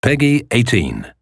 PEGI 18.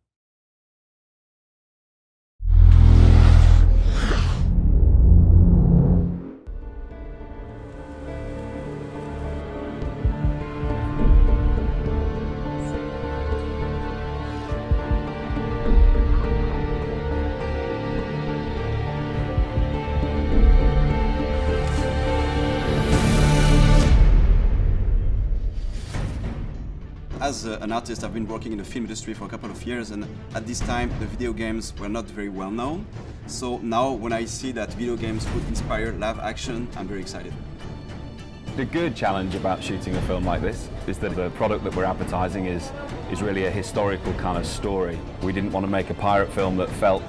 As an artist, I've been working in the film industry for a couple of years, and at this time the video games were not very well known. So now when I see that video games could inspire live action, I'm very excited. The good challenge about shooting a film like this is that the product that we're advertising is really a historical kind of story. We didn't want to make a pirate film that felt,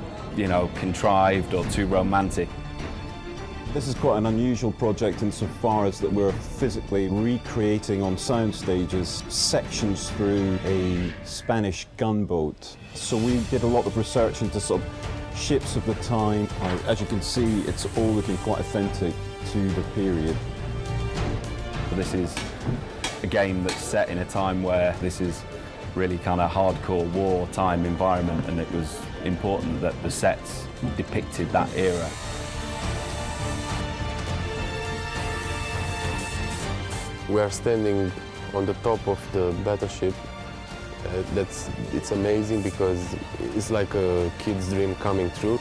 contrived or too romantic. This is quite an unusual project insofar as that we're physically recreating on sound stages sections through a Spanish gunboat. So we did a lot of research into sort of ships of the time. As you can see, it's all looking quite authentic to the period. This is a game that's set in a time where this is really kind of hardcore wartime environment, and it was important that the sets depicted that era. We are standing on the top of the battleship. It's amazing because it's like a kid's dream coming true.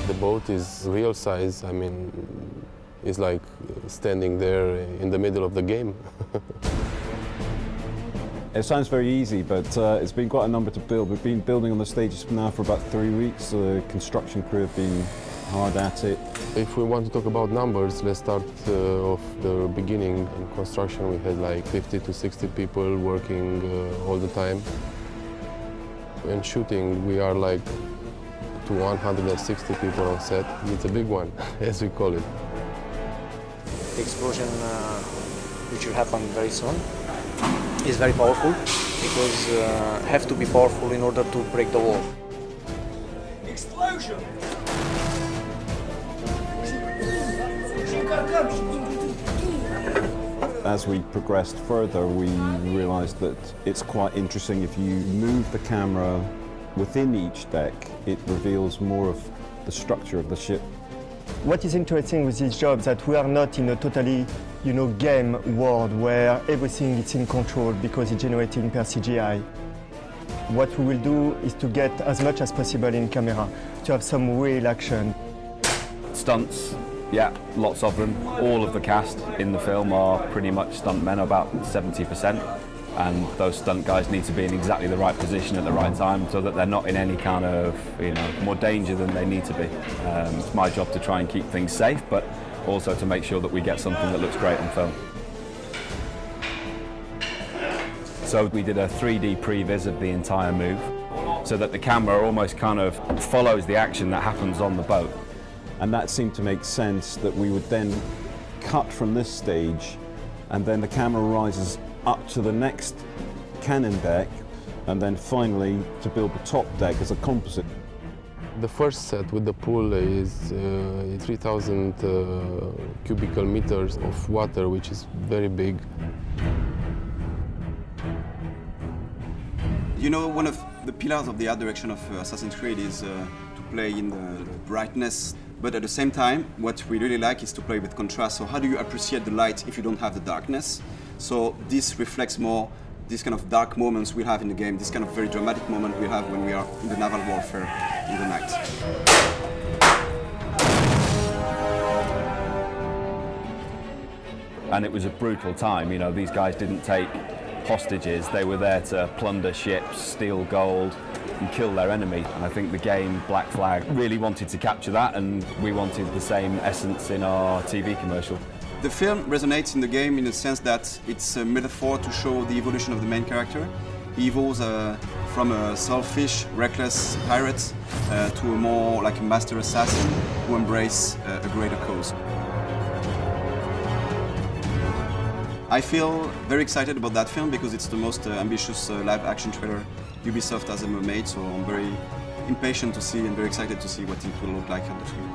The boat is real size. I mean, it's like standing there in the middle of the game. It sounds very easy, but it's been quite a number to build. We've been building on the stages now for about 3 weeks. The construction crew have been hard at it. If we want to talk about numbers, let's start off the beginning. In construction, we had like 50 to 60 people working all the time. In shooting, we are like to 160 people on set. It's a big one, as we call it. The explosion, which will happen very soon, is very powerful because have to be powerful in order to break the wall. Explosion! As we progressed further, we realized that it's quite interesting if you move the camera within each deck, it reveals more of the structure of the ship. What is interesting with this job is that we are not in a totally, game world where everything is in control because it's generated per CGI. What we will do is to get as much as possible in camera, to have some real action. Stunts, yeah, lots of them. All of the cast in the film are pretty much stuntmen, about 70%. And those stunt guys need to be in exactly the right position at the right time so that they're not in any kind of, more danger than they need to be. It's my job to try and keep things safe, but also to make sure that we get something that looks great on film. So we did a 3D previs of the entire move so that the camera almost kind of follows the action that happens on the boat. And that seemed to make sense that we would then cut from this stage and then the camera rises up to the next cannon deck, and then finally to build the top deck as a composite. The first set with the pool is 3,000 cubical meters of water, which is very big. One of the pillars of the art direction of Assassin's Creed is to play in the brightness, but at the same time, what we really like is to play with contrast. So how do you appreciate the light if you don't have the darkness? So this reflects more this kind of dark moments we have in the game, this kind of very dramatic moment we have when we are in the naval warfare in the night. And it was a brutal time, these guys didn't take hostages, they were there to plunder ships, steal gold and kill their enemy. And I think the game Black Flag really wanted to capture that, and we wanted the same essence in our TV commercial. The film resonates in the game in the sense that it's a metaphor to show the evolution of the main character. He evolves from a selfish, reckless pirate to a more like a master assassin who embraces a greater cause. I feel very excited about that film because it's the most ambitious live-action trailer Ubisoft has ever made, so I'm very impatient to see and very excited to see what it will look like on the screen.